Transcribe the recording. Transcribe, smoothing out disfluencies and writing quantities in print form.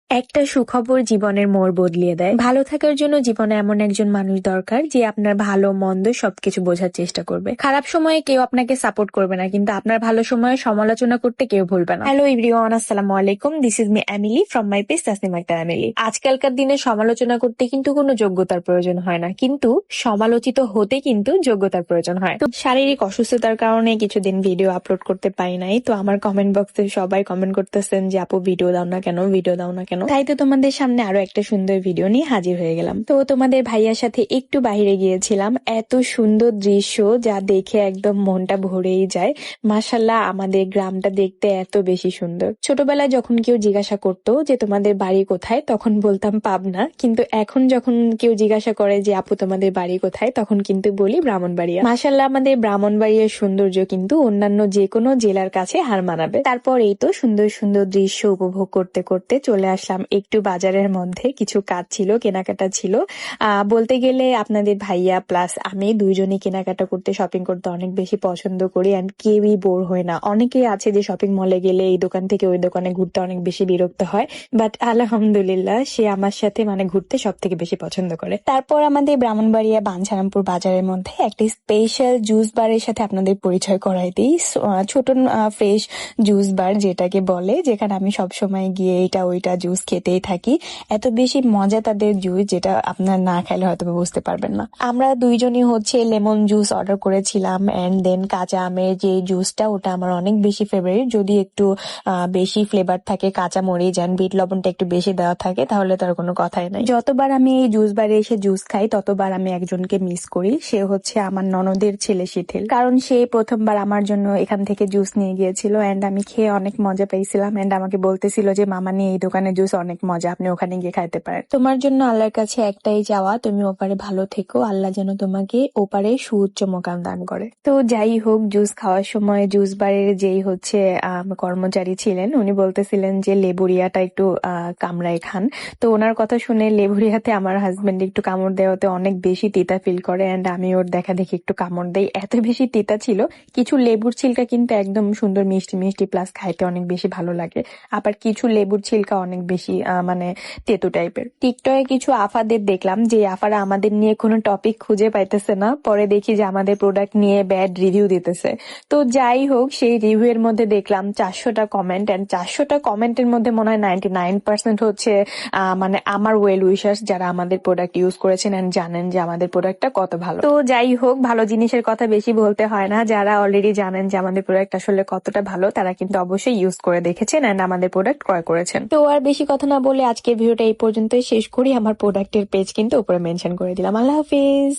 একটা সুখবর জীবনের মোড় বদলিয়ে দেয়। ভালো থাকার জন্য জীবনে এমন একজন মানুষ দরকার যে আপনার ভালো মন্দ সবকিছু বোঝার চেষ্টা করবে। খারাপ সময়ে কেউ আপনাকে সাপোর্ট করবে না, কিন্তু আপনার ভালো সময়ে সমালোচনা করতে কেউ ভুলবে না। হ্যালো এভরিওয়ান, আসসালামু আলাইকুম। This is me Emily from my page Tasnim Akter Emily. আজকালকার দিনে সমালোচনা করতে কিন্তু কোনো যোগ্যতার প্রয়োজন হয় না, কিন্তু সমালোচিত হতে কিন্তু যোগ্যতার প্রয়োজন হয়। তো শারীরিক অসুস্থতার কারণে কিছুদিন ভিডিও আপলোড করতে পারি নাই। তো আমার কমেন্ট বক্সে সবাই কমেন্ট করতেছেন যে আপু ভিডিও দাও না কেন, ভিডিও দাও না কেন। তাই তো তোমাদের সামনে আরো একটা সুন্দর ভিডিও নিয়ে হাজির হয়ে গেলাম। তো তোমাদের ভাইয়ার সাথে একটু বাইরে গিয়েছিলাম। এত সুন্দর দৃশ্য যা দেখে একদম মনটা ভরেই যায়। মাশাআল্লাহ, আমাদের গ্রামটা দেখতে এত বেশি সুন্দর। ছোটবেলায় যখন কেউ জিজ্ঞাসা করতো যে তোমাদের বাড়ি কোথায়, তখন বলতাম পাবনা। কিন্তু এখন যখন কেউ জিজ্ঞাসা করে যে আপু তোমাদের বাড়ি কোথায়, তখন কিন্তু বলি ব্রাহ্মণবাড়িয়া। মাশাআল্লাহ, আমাদের ব্রাহ্মণবাড়িয়ার সৌন্দর্য কিন্তু অন্যান্য যে কোনো জেলার কাছে হার মানাবে। তারপর এই তো সুন্দর সুন্দর দৃশ্য উপভোগ করতে করতে চলে আসলাম একটু বাজারের মধ্যে। কিছু কাজ ছিল, কেনাকাটা ছিল। বলতে গেলে আপনাদের ভাইয়া প্লাস আমি দুইজনই কেনাকাটা করতে, শপিং করতে অনেক বেশি পছন্দ করি, এন্ড কেউই বোর হয় না। অনেকেই আছে যে শপিং মলে গেলে এই দোকান থেকে ওই দোকানে ঘুরতে অনেক বেশি বিরক্ত হয়, বাট আলহামদুলিল্লাহ সে আমার সাথে ঘুরতে সব থেকে বেশি পছন্দ করে। তারপর আমাদের ব্রাহ্মণবাড়িয়া বাঞ্ছারামপুর বাজারের মধ্যে একটি স্পেশাল জুস বারের সাথে আপনাদের পরিচয় করাই দিই। ছোট ফ্রেশ জুস বার যেটাকে বলে, যেখানে আমি সব সময় গিয়ে এটা ওইটা জুস খেতেই থাকি। এত বেশি মজা তাদের জুস, যেটা আপনার না খেলে হয়তো বুঝতে পারবেন না। আমরা দুইজনই লেমন জুস অর্ডার করেছিলাম, এন্ড দেন কাঁচা আমের যে জুসটা, ওটা আমার অনেক বেশি ফেভারিট। যদি একটু বেশি ফ্লেভার থাকে, কাঁচা মরিচ এন্ড বিট লবণটা একটু বেশি দেওয়া থাকে, তাহলে তার কোনো কথাই নাই। যতবার আমি এই জুস বারে এসে জুস খাই, ততবার আমি একজনকে মিস করি। সে হচ্ছে আমার ননদের ছেলে শিথিল, কারণ সে প্রথমবার আমার জন্য এখান থেকে জুস নিয়ে গিয়েছিল, এন্ড আমি খেয়ে অনেক মজা পাইছিলাম। এন্ড আমাকে বলতেছিল যে মামা নিয়ে এই দোকানে জুস অনেক মজা, আপনি ওখানে গিয়ে খাইতে পারেন। তোমার জন্য আল্লাহর কাছে একটাই চাওয়া, তুমি ওপারে ভালো থেকো, আল্লাহ যেন তোমাকে ওপারে সুউচ্চ মোকাম দান করে। তো যাই হোক, জুস খাওয়ার সময় জুস বারের যেই কর্মচারী ছিলেন, উনি বলতেছিলেন যে লেবুরিয়াটা একটু কামড়ায় খান। তো ওনার কথা শুনে লেবুরিয়াতে আমার হাজবেন্ড একটু কামড় দেওয়াতে অনেক বেশি তিতা ফিল করে, এন্ড আমি ওর দেখা দেখি একটু কামড় দেই। এত বেশি তিতা ছিল। কিছু লেবুর ছিলকা কিন্তু একদম সুন্দর মিষ্টি মিষ্টি, প্লাস খাইতে অনেক বেশি ভালো লাগে। আবার কিছু লেবুর ছিলকা অনেক বেশি তেতো টাইপের। টিকটকে কিছু আফাদের দেখলাম যে আফারা আমাদের নিয়ে কোনো টপিক খুঁজে পাইতেছে না, পরে দেখি যে আমাদের প্রোডাক্ট নিয়ে ব্যাড রিভিউ দিতেছে। তো যাই হোক, সেই রিভিউ এর মধ্যে দেখলাম 400টা কমেন্ট, এন্ড 400টা কমেন্টের মধ্যে মনে হয় 99% হচ্ছে আমার ওয়েল উইশার্স, যারা আমাদের প্রোডাক্ট ইউজ করেছেন এন্ড জানেন যে আমাদের প্রোডাক্টটা কত ভালো। তো যাই হোক, ভালো জিনিসের কথা বেশি বলতে হয় না। যারা অলরেডি জানেন যে আমাদের প্রোডাক্ট আসলে কতটা ভালো, তারা কিন্তু অবশ্যই ইউজ করে দেখেছেন এন্ড আমাদের প্রোডাক্ট ক্রয় করেছেন। তো আর বেশি কথা না বলে আজকের ভিডিওটা এই পর্যন্তই শেষ করি। আমার প্রোডাক্টের পেজ কিন্তু উপরে মেনশন করে দিলাম। আল্লাহ হাফিজ।